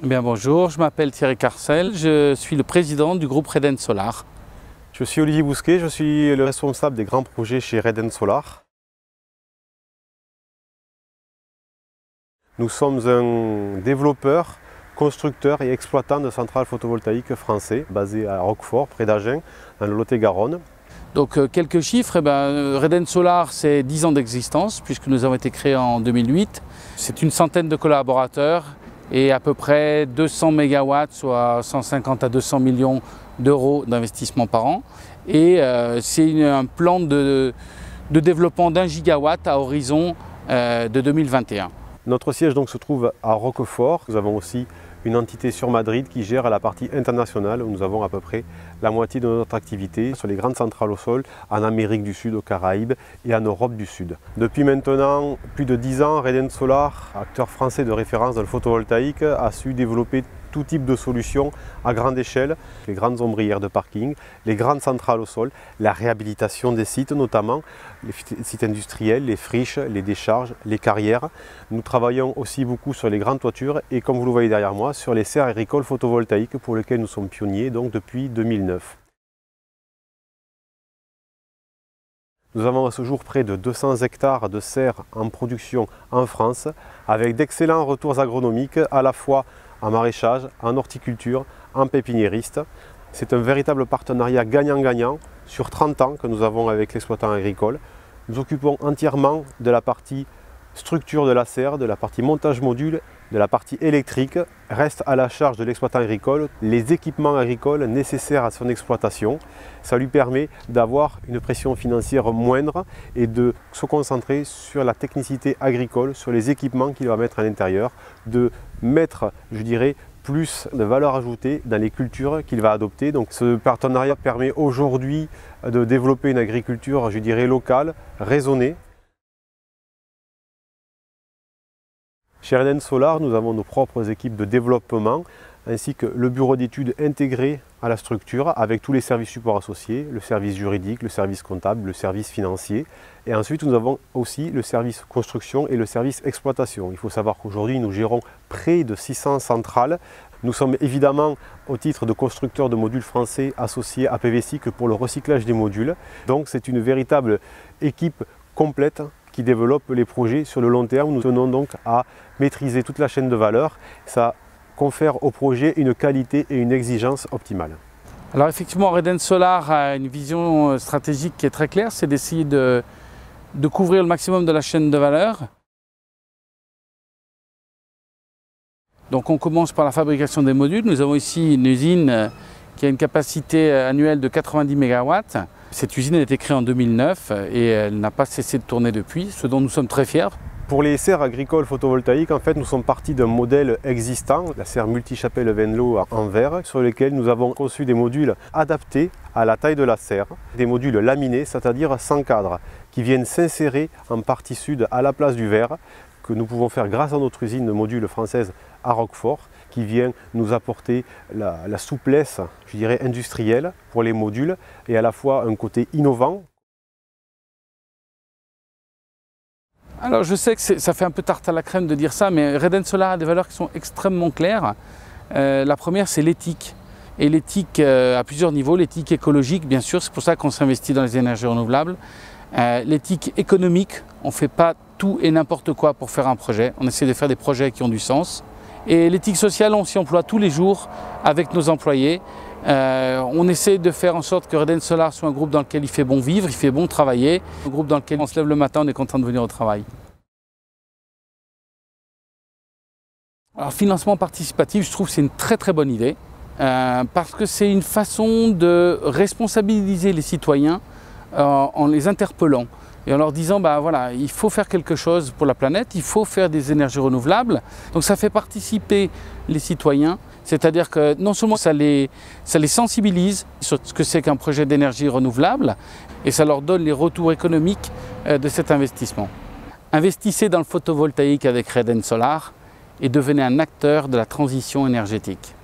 Bonjour, je m'appelle Thierry Carcel, je suis le président du groupe Reden Solar. Je suis Olivier Bousquet, je suis le responsable des grands projets chez Reden Solar. Nous sommes un développeur, constructeur et exploitant de centrales photovoltaïques français, basé à Roquefort, près d'Agen, dans le Lot-et-Garonne. Donc quelques chiffres, Reden Solar c'est 10 ans d'existence puisque nous avons été créés en 2008. C'est une centaine de collaborateurs et à peu près 200 MW, soit 150 à 200 millions d'euros d'investissement par an. Et c'est un plan de développement d'1 gigawatt à horizon de 2021. Notre siège donc se trouve à Roquefort. Nous avons aussi une entité sur Madrid qui gère la partie internationale où nous avons à peu près la moitié de notre activité sur les grandes centrales au sol en Amérique du Sud, aux Caraïbes et en Europe du Sud. Depuis maintenant plus de 10 ans, Reden Solar, acteur français de référence dans le photovoltaïque, a su développer tout type de solutions à grande échelle, les grandes ombrières de parking, les grandes centrales au sol, la réhabilitation des sites notamment, les sites industriels, les friches, les décharges, les carrières. Nous travaillons aussi beaucoup sur les grandes toitures et comme vous le voyez derrière moi, sur les serres agricoles photovoltaïques pour lesquelles nous sommes pionniers donc depuis 2009. Nous avons à ce jour près de 200 hectares de serres en production en France avec d'excellents retours agronomiques à la fois en maraîchage, en horticulture, en pépiniériste. C'est un véritable partenariat gagnant-gagnant sur 30 ans que nous avons avec l'exploitant agricole. Nous occupons entièrement de la partie structure de la serre, de la partie montage module, de la partie électrique. Reste à la charge de l'exploitant agricole les équipements agricoles nécessaires à son exploitation. Ça lui permet d'avoir une pression financière moindre et de se concentrer sur la technicité agricole, sur les équipements qu'il va mettre à l'intérieur, de mettre, je dirais, plus de valeur ajoutée dans les cultures qu'il va adopter. Donc ce partenariat permet aujourd'hui de développer une agriculture, je dirais, locale, raisonnée. Chez Reden Solar, nous avons nos propres équipes de développement ainsi que le bureau d'études intégré à la structure avec tous les services supports associés, le service juridique, le service comptable, le service financier. Et ensuite, nous avons aussi le service construction et le service exploitation. Il faut savoir qu'aujourd'hui, nous gérons près de 600 centrales. Nous sommes évidemment, au titre de constructeur de modules français, associés à PVSiC pour le recyclage des modules. Donc c'est une véritable équipe complète qui développe les projets sur le long terme. Nous tenons donc à maîtriser toute la chaîne de valeur. Ça confère au projet une qualité et une exigence optimale. Alors effectivement, Reden Solar a une vision stratégique qui est très claire, c'est d'essayer de couvrir le maximum de la chaîne de valeur. Donc on commence par la fabrication des modules. Nous avons ici une usine qui a une capacité annuelle de 90 MW. Cette usine a été créée en 2009 et elle n'a pas cessé de tourner depuis, ce dont nous sommes très fiers. Pour les serres agricoles photovoltaïques, en fait, nous sommes partis d'un modèle existant, la serre multichapelle Venlo en verre, sur lequel nous avons conçu des modules adaptés à la taille de la serre, des modules laminés, c'est-à-dire sans cadre, qui viennent s'insérer en partie sud à la place du verre, que nous pouvons faire grâce à notre usine de modules française à Roquefort, qui vient nous apporter la souplesse, je dirais, industrielle pour les modules et à la fois un côté innovant. Alors je sais que ça fait un peu tarte à la crème de dire ça, mais Reden Solar a des valeurs qui sont extrêmement claires. La première, c'est l'éthique. Et l'éthique à plusieurs niveaux, l'éthique écologique, bien sûr, c'est pour ça qu'on s'investit dans les énergies renouvelables. L'éthique économique, on ne fait pas tout et n'importe quoi pour faire un projet. On essaie de faire des projets qui ont du sens. Et l'éthique sociale, on s'y emploie tous les jours avec nos employés. On essaie de faire en sorte que Reden Solar soit un groupe dans lequel il fait bon vivre, il fait bon travailler. Un groupe dans lequel on se lève le matin, on est content de venir au travail. Alors, financement participatif, je trouve que c'est une très bonne idée. Parce que c'est une façon de responsabiliser les citoyens en les interpellant. Et en leur disant, voilà, il faut faire quelque chose pour la planète, il faut faire des énergies renouvelables. Donc ça fait participer les citoyens, c'est-à-dire que non seulement ça les sensibilise sur ce que c'est qu'un projet d'énergie renouvelable, et ça leur donne les retours économiques de cet investissement. Investissez dans le photovoltaïque avec Reden Solar et devenez un acteur de la transition énergétique.